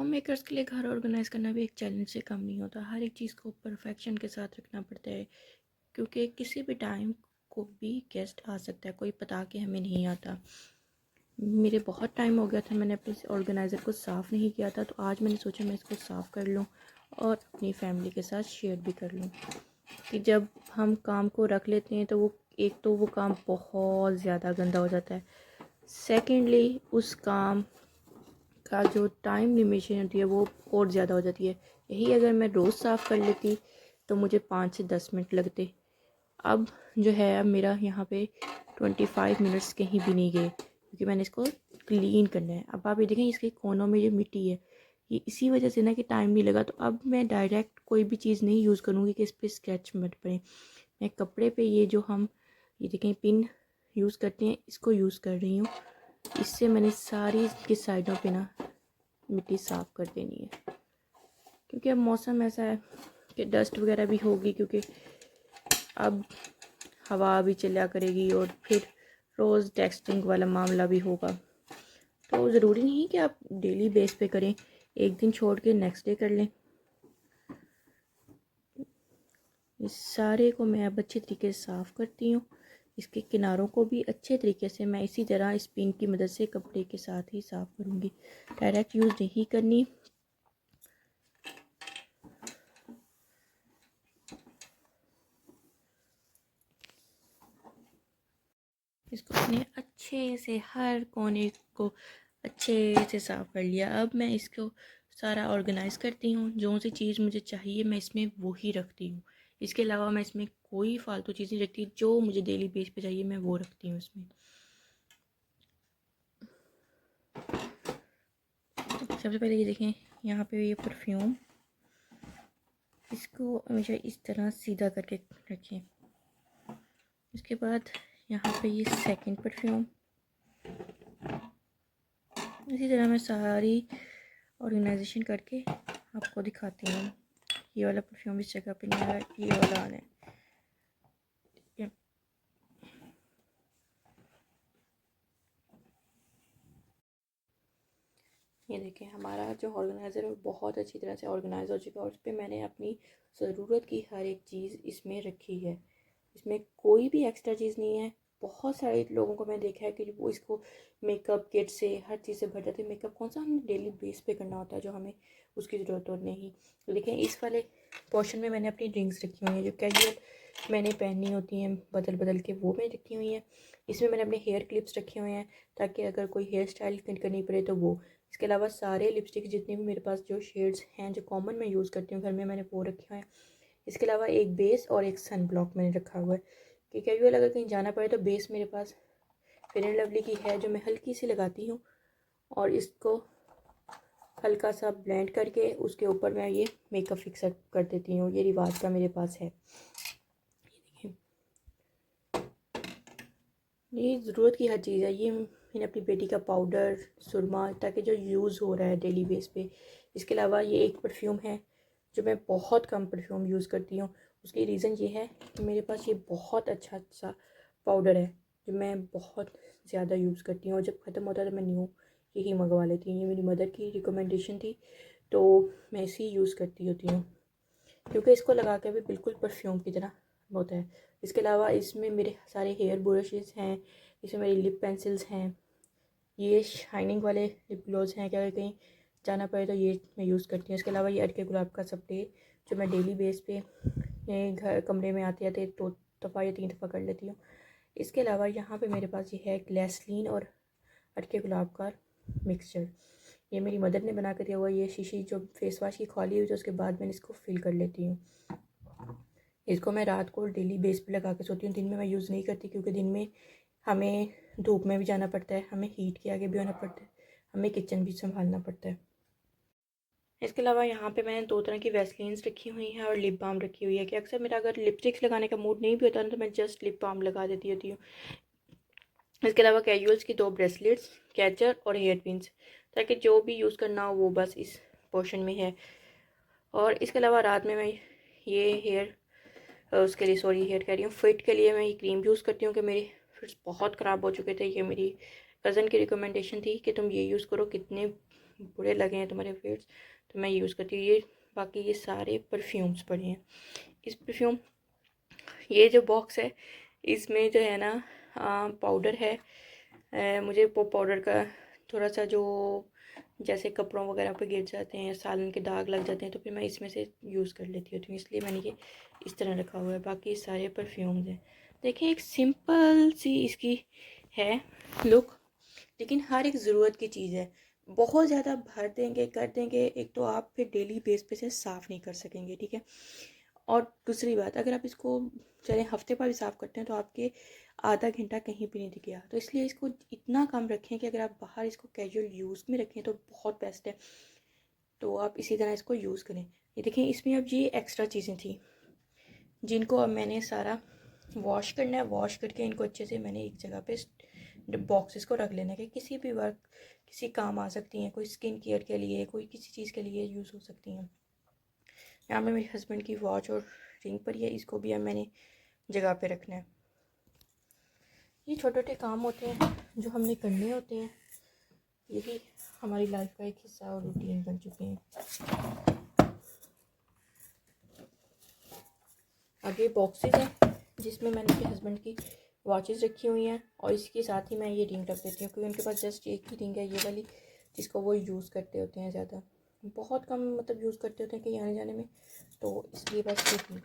Home makers के लिए घर ऑर्गेनाइज़ करना भी एक चैलेंज से कम नहीं होता। हर एक चीज़ को परफेक्शन के साथ रखना पड़ता है, क्योंकि किसी भी टाइम को भी गेस्ट आ सकता है, कोई बता के हमें नहीं आता। मेरे बहुत टाइम हो गया था, मैंने अपने ऑर्गेनाइज़र को साफ़ नहीं किया था, तो आज मैंने सोचा मैं इसको साफ़ कर लूँ और अपनी फैमिली के साथ शेयर भी कर लूँ कि जब हम काम को रख लेते हैं तो वो एक तो वो काम बहुत ज़्यादा गंदा हो जाता है, सेकेंडली उस काम का जो टाइम लिमिटेशन होती है वो और ज़्यादा हो जाती है। यही अगर मैं रोज़ साफ़ कर लेती तो मुझे 5 से 10 मिनट लगते। अब जो है, अब मेरा यहाँ पे 25 मिनट्स कहीं भी नहीं गए, क्योंकि मैंने इसको क्लीन करना है। अब आप ये देखें, इसके कोनों में जो मिट्टी है, ये इसी वजह से ना कि टाइम नहीं लगा। तो अब मैं डायरेक्ट कोई भी चीज़ नहीं यूज़ करूँगी कि इस पर स्क्रैच मत पड़े। मैं कपड़े पे ये जो हम ये देखें पिन यूज़ करते हैं, इसको यूज़ कर रही हूँ। इससे मैंने सारी की साइडों पे ना मिट्टी साफ़ कर देनी है, क्योंकि अब मौसम ऐसा है कि डस्ट वगैरह भी होगी, क्योंकि अब हवा भी चला करेगी और फिर रोज़ टेक्सटिंग वाला मामला भी होगा। तो ज़रूरी नहीं कि आप डेली बेस पे करें, एक दिन छोड़ के नेक्स्ट डे कर लें। इस सारे को मैं अब अच्छे तरीके से साफ़ करती हूँ। इसके किनारों को भी अच्छे तरीके से मैं इसी तरह इस पिन की मदद से कपड़े के साथ ही साफ़ करूँगी, डायरेक्ट यूज़ नहीं करनी। इसको मैंने अच्छे से हर कोने को अच्छे से साफ़ कर लिया। अब मैं इसको सारा ऑर्गेनाइज़ करती हूँ। जो सी चीज़ मुझे चाहिए मैं इसमें वो ही रखती हूँ। इसके अलावा मैं इसमें कोई फ़ालतू चीज़ नहीं रखती। जो मुझे डेली बेस पे चाहिए मैं वो रखती हूँ इसमें। सबसे पहले ये देखें, यहाँ पे ये परफ्यूम, इसको हमेशा इस तरह सीधा करके रखें। इसके बाद यहाँ पे ये सेकंड परफ्यूम, इसी तरह मैं सारी ऑर्गेनाइजेशन करके आपको दिखाती हूँ। ये वाला परफ्यूम इस जगह पे नहीं आ रहा, ये वाला आना है। ये देखें, हमारा जो ऑर्गेनाइज़र है बहुत अच्छी तरह से ऑर्गेनाइज हो चुका है और इस पर मैंने अपनी ज़रूरत की हर एक चीज़ इसमें रखी है। इसमें कोई भी एक्स्ट्रा चीज़ नहीं है। बहुत सारे लोगों को मैंने देखा है कि वो इसको मेकअप किट से हर चीज़ से भर जाते हैं। मेकअप कौन सा हमें डेली बेस पे करना होता है, जो हमें उसकी ज़रूरत हो नहीं। तो देखें, इस वाले पोर्शन में मैंने अपनी ड्रिंक्स रखी हुई हैं जो कैजुअल मैंने पहननी होती हैं बदल बदल के, वो मैंने रखी हुई हैं। इसमें मैंने अपने हेयर क्लिप्स रखे हुए हैं ताकि अगर कोई हेयर स्टाइल करनी पड़े तो वो। इसके अलावा सारे लिपस्टिक जितने भी मेरे पास जो शेड्स हैं जो कॉमन मैं यूज़ करती हूँ घर में, मैंने वो रखे हुए हैं। इसके अलावा एक बेस और एक सन ब्लॉक मैंने रखा हुआ है कि कैजुअल अगर कहीं जाना पड़े तो बेस मेरे पास फेयर एंड लवली की है जो मैं हल्की सी लगाती हूँ और इसको हल्का सा ब्लेंड करके उसके ऊपर मैं ये मेकअप फिक्स कर देती हूँ। ये रिवाज का मेरे पास है। ये ज़रूरत की हर चीज़ है। ये मैंने अपनी बेटी का पाउडर, सुरमा, ताकि जो यूज़ हो रहा है डेली बेस पे। इसके अलावा ये एक परफ्यूम है जो मैं बहुत कम परफ्यूम यूज़ करती हूँ। उसकी रीज़न ये है कि मेरे पास ये बहुत अच्छा सा पाउडर है जो मैं बहुत ज़्यादा यूज़ करती हूँ और जब ख़त्म होता है तो मैं न्यू यही मंगवा लेती हूँ। ये मेरी मदर की रिकमेंडेशन थी तो मैं इसी यूज़ करती होती हूँ, क्योंकि इसको लगा के भी बिल्कुल परफ्यूम की तरह होता है। इसके अलावा इसमें मेरे सारे हेयर ब्रशेस हैं, इसमें मेरी लिप पेंसिल्स हैं, ये शाइनिंग वाले लिप ग्लोज हैं, क्या कहीं जाना पड़े तो ये मैं यूज़ करती हूँ। इसके अलावा ये अटके गुलाब का स्प्रे जो मैं डेली बेस पे घर कमरे में आते आते 2 दफ़ा या 3 दफ़ा कर लेती हूँ। इसके अलावा यहाँ पे मेरे पास ये है ग्लिसरीन और अटके गुलाब का मिक्सचर। ये मेरी मदर ने बना कर दिया हुआ। ये शीशी जो फेस वाश की खोली हुई, तो उसके बाद मैंने इसको फिल कर लेती हूँ। इसको मैं रात को डेली बेस पे लगा के सोती हूँ। दिन में मैं यूज़ नहीं करती, क्योंकि दिन में हमें धूप में भी जाना पड़ता है, हमें हीट के आगे भी होना पड़ता है, हमें किचन भी संभालना पड़ता है। इसके अलावा यहाँ पे मैंने 2 तरह की वैसलीन्स रखी हुई हैं और लिप बाम रखी हुई है कि अक्सर मेरा अगर लिपस्टिक्स लगाने का मूड नहीं भी होता ना तो मैं जस्ट लिप बाम लगा देती होती हूँ। इसके अलावा कैजुअल्स की 2 ब्रेसलेट्स, कैचर और हेयर पिन्स, ताकि जो भी यूज़ करना हो वो बस इस पोर्शन में है। और इसके अलावा रात में मैं ये उसके लिए हेयर कह रही हूँ, फिट के लिए मैं ये क्रीम यूज़ करती हूँ कि मेरे फिट्स बहुत ख़राब हो चुके थे। ये मेरी कज़न की रिकमेंडेशन थी कि तुम ये यूज़ करो, कितने बुरे लगे हैं तुम्हारे फेस तो मैं यूज़ करती हूँ ये। बाकी ये सारे परफ्यूम्स पड़े हैं। इस परफ्यूम ये जो बॉक्स है इसमें जो है ना पाउडर है। मुझे वो पाउडर का थोड़ा सा जो जैसे कपड़ों वगैरह पे गिर जाते हैं, सालन के दाग लग जाते हैं, तो फिर मैं इसमें से यूज़ कर लेती होती हूँ, इसलिए मैंने ये इस तरह रखा हुआ है। बाकी सारे परफ्यूम्स हैं। देखिए एक सिंपल सी इसकी है लुक, लेकिन हर एक ज़रूरत की चीज़ है। बहुत ज़्यादा भर देंगे कर देंगे एक तो आप फिर डेली बेस पे से साफ़ नहीं कर सकेंगे, ठीक है। और दूसरी बात, अगर आप इसको चले हफ्ते पर भी साफ़ करते हैं तो आपके आधा घंटा कहीं भी नहीं दिख गया। तो इसलिए इसको इतना कम रखें कि अगर आप बाहर इसको कैजुअल यूज़ में रखें तो बहुत बेस्ट है। तो आप इसी तरह इसको यूज़ करें। ये देखें इसमें अब ये एक्स्ट्रा चीज़ें थी जिनको अब मैंने सारा वॉश करना है। वॉश करके इनको अच्छे से मैंने एक जगह पे बॉक्सेस को रख लेना है कि किसी भी वक्त किसी काम आ सकती हैं। कोई स्किन केयर के लिए, कोई किसी चीज़ के लिए यूज़ हो सकती हैं। यहाँ पे मेरे हस्बैंड की वॉच और रिंग पड़ी है, इसको भी अब मैंने जगह पे रखना है। ये छोटे छोटे काम होते हैं जो हमने करने होते हैं, यही हमारी लाइफ का एक हिस्सा और रूटीन बन चुके हैं। आगे बॉक्सेस हैं जिसमें मैंने अपने हस्बैंड की वॉचेस रखी हुई हैं और इसके साथ ही मैं ये रिंग रख देती हूँ क्योंकि उनके पास जस्ट एक ही रिंग है, ये वाली, जिसको वो यूज़ करते होते हैं। ज़्यादा बहुत कम मतलब यूज़ करते होते हैं कहीं आने जाने में, तो इसलिए बस यही।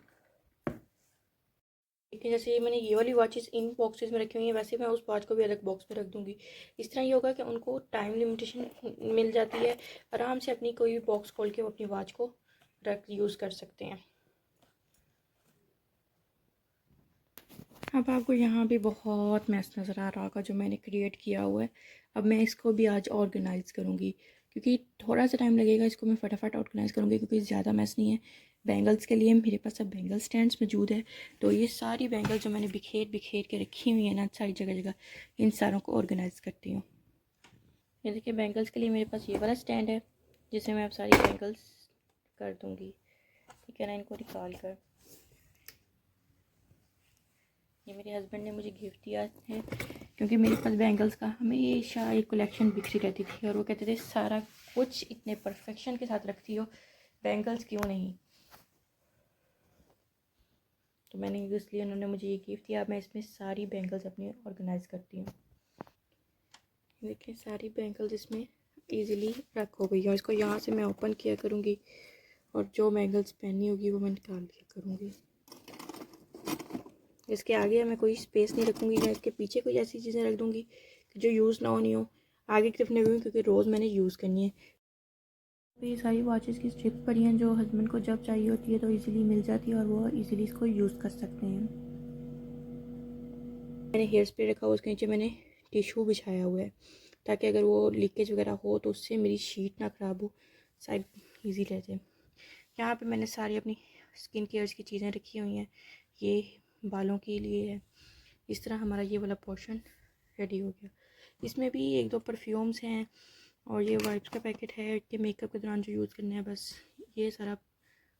लेकिन जैसे मैंने ये वाली वॉचेस इन बॉक्सेस में रखी हुई हैं, वैसे मैं उस वॉच को भी अलग बॉक्स में रख दूँगी। इस तरह ये होगा कि उनको टाइम लिमिटेशन मिल जाती है, आराम से अपनी कोई भी बॉक्स खोल के वो अपनी वॉच को रख यूज़ कर सकते हैं। अब आपको यहाँ भी बहुत मैस नज़र आ रहा होगा जो मैंने क्रिएट किया हुआ है। अब मैं इसको भी आज ऑर्गेनाइज़ करूँगी क्योंकि थोड़ा सा टाइम लगेगा, इसको मैं फटाफट ऑर्गेनाइज़ करूँगी क्योंकि ज़्यादा मैस नहीं है। बैंगल्स के लिए मेरे पास अब बैंगल स्टैंड्स मौजूद है, तो ये सारी बैंगल जो मैंने बिखेर बिखेर के रखी हुई है ना सारी जगह जगह, इन सारों को ऑर्गेनाइज़ करती हूँ। ये देखिए बैंगल्स के लिए मेरे पास ये वाला स्टैंड है जिसमें मैं अब सारी बैंगल्स कर दूँगी, ठीक है ना। इनको निकाल कर, ये मेरे हस्बैंड ने मुझे गिफ्ट दिया है क्योंकि मेरे पास बैंगल्स का हमेशा एक कलेक्शन बिखरी रहती थी और वो कहते थे सारा कुछ इतने परफेक्शन के साथ रखती हो, बैंगल्स क्यों नहीं। तो मैंने इसलिए उन्होंने मुझे ये गिफ्ट दिया। अब मैं इसमें सारी बैंगल्स अपनी ऑर्गेनाइज़ करती हूँ। देखिए सारी बैंगल्स इसमें ईज़िली रख हो गई है। इसको यहाँ से मैं ओपन किया करूँगी और जो बैंगल्स पहननी होगी वो मैं निकाल लिया करूँगी। इसके आगे मैं कोई स्पेस नहीं रखूँगी या इसके पीछे कोई ऐसी चीज़ें रख दूँगी जो यूज़ ना होनी हो। आगे की तरफ नहीं रखूँगी क्योंकि रोज़ मैंने यूज़ करनी है। तो ये सारी वॉचेस की स्ट्रिप पड़ी हैं जो हस्बैंड को जब चाहिए होती है तो इजीली मिल जाती है और वो इजीली इसको यूज़ कर सकते हैं। मैंने हेयर स्प्रे रखा हुआ, उसके नीचे मैंने टिशू बिछाया हुआ है ताकि अगर वो लीकेज वगैरह हो तो उससे मेरी शीट ना ख़राब हो, साइड ईजी रह जाए। यहाँ पे मैंने सारी अपनी स्किन केयर्स की चीज़ें रखी हुई हैं। ये बालों के लिए है। इस तरह हमारा ये वाला पोर्शन रेडी हो गया। इसमें भी एक दो परफ्यूम्स हैं और ये वाइप्स का पैकेट है कि मेकअप के दौरान जो यूज़ करना है। बस ये सारा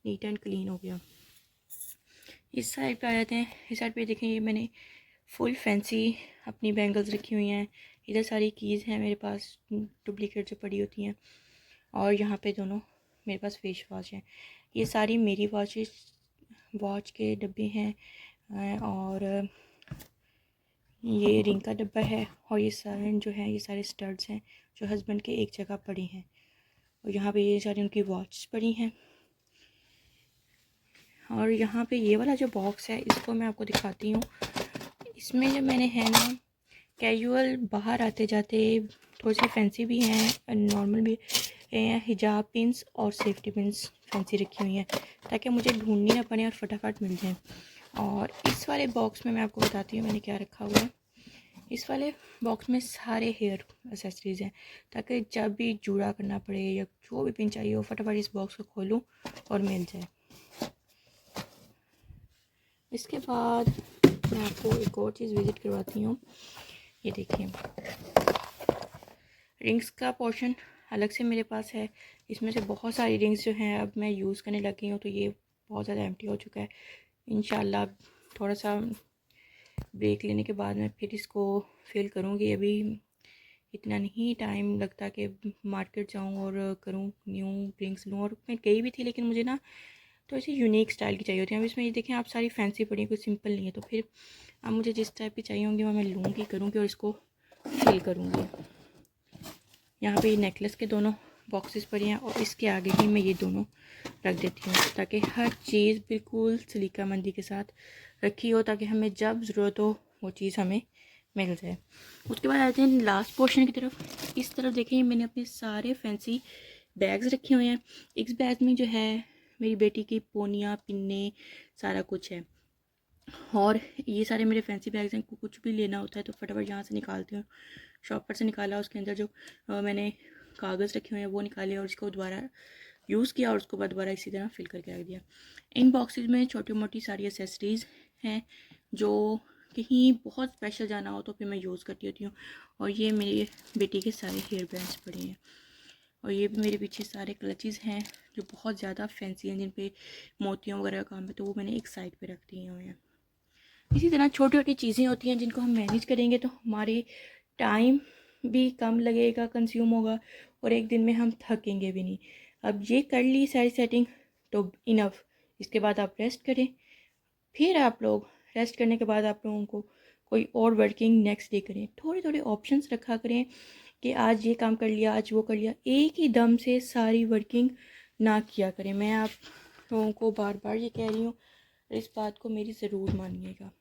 नीट एंड क्लीन हो गया। इस साइड पे आ जाते हैं। इस साइड पे देखें ये मैंने फुल फैंसी अपनी बैंगल्स रखी हुई हैं। इधर सारी कीज़ हैं मेरे पास डुप्लीकेट जो पड़ी होती हैं और यहाँ पे दोनों मेरे पास फेस वॉश हैं। ये सारी मेरी वॉच के डब्बे हैं और ये रिंग का डब्बा है और ये सारे जो है ये सारे स्टड्स हैं जो हस्बैंड के एक जगह पड़े हैं और यहाँ पे ये सारी उनकी वॉच पड़ी हैं। और यहाँ पे ये वाला जो बॉक्स है इसको मैं आपको दिखाती हूँ। इसमें जो मैंने है ना कैजुअल बाहर आते जाते थोड़ी सी फैंसी भी हैं, नॉर्मल भी हैं, हिजाब पिन्स और सेफ्टी पिन्स फैंसी रखी हुई हैं ताकि मुझे ढूंढनी ना पड़े और फटाफट मिल जाए। और इस वाले बॉक्स में मैं आपको बताती हूँ मैंने क्या रखा हुआ है। इस वाले बॉक्स में सारे हेयर एक्सेसरीज़ हैं ताकि जब भी जूड़ा करना पड़े या जो भी पिन चाहिए हो फटाफट इस बॉक्स को खोलूँ और मिल जाए। इसके बाद मैं आपको एक और चीज़ विज़िट करवाती हूँ। ये देखिए रिंग्स का पोर्शन अलग से मेरे पास है। इसमें से बहुत सारी रिंग्स जो हैं अब मैं यूज़ करने लगी हूँ तो ये बहुत ज़्यादा एम्प्टी हो चुका है। इंशाल्लाह थोड़ा सा ब्रेक लेने के बाद मैं फिर इसको फिल करूँगी। अभी इतना नहीं टाइम लगता कि मार्केट जाऊँ और करूँ न्यू रिंग्स लूँ। और मैं गई भी थी, लेकिन मुझे ना तो ऐसी यूनिक स्टाइल की चाहिए होती है। अब इसमें ये देखें आप, सारी फैंसी पड़ी हैं, कुछ सिंपल नहीं है। तो फिर अब मुझे जिस टाइप की चाहिए होंगी वो मैं लूँगी, करूँगी और इसको फिल करूँगी। यहाँ पे ये नेकलेस के दोनों बॉक्सेस पड़े हैं और इसके आगे ही मैं ये दोनों रख देती हूँ, ताकि हर चीज़ बिल्कुल सलीकामंदी के साथ रखी हो, ताकि हमें जब ज़रूरत हो वो चीज़ हमें मिल जाए। उसके बाद आते हैं लास्ट पोर्शन की तरफ। इस तरफ देखें, मैंने अपने सारे फैंसी बैग्स रखे हुए हैं। इस बैग में जो है मेरी बेटी की पोनियाँ, पिन्ने, सारा कुछ है। और ये सारे मेरे फैंसी बैग्स हैं। कुछ भी लेना होता है तो फटाफट यहाँ से निकालती हूँ। शॉपर से निकाला, उसके अंदर जो मैंने कागज़ रखे हुए हैं वो निकाले और इसको दोबारा यूज़ किया और उसको बाद दोबारा इसी तरह फिल करके रख दिया। इन बॉक्सेस में छोटी मोटी सारी एसेसरीज़ हैं जो कहीं बहुत स्पेशल जाना हो तो फिर मैं यूज़ करती होती हूँ। और ये मेरी बेटी के सारे हेयर बैंड्स पड़े हैं। और ये भी मेरे पीछे सारे क्लचेस हैं जो बहुत ज़्यादा फैंसी हैं, जिन पे मोतियों वगैरह का काम है, तो वो मैंने एक साइड पे रख दिए हुए हैं। इसी तरह छोटी छोटी चीज़ें होती हैं जिनको हम मैनेज करेंगे तो हमारे टाइम भी कम लगेगा, कंज्यूम होगा, और एक दिन में हम थकेंगे भी नहीं। अब ये कर ली सारी सेटिंग तो इनफ। इसके बाद आप रेस्ट करें। फिर आप लोग रेस्ट करने के बाद आप लोगों को कोई और वर्किंग नेक्स्ट डे करें। थोड़े थोड़े ऑप्शंस रखा करें कि आज ये काम कर लिया, आज वो कर लिया। एक ही दम से सारी वर्किंग ना किया करें। मैं आप लोगों को बार बार ये कह रही हूँ, इस बात को मेरी ज़रूर मानिएगा।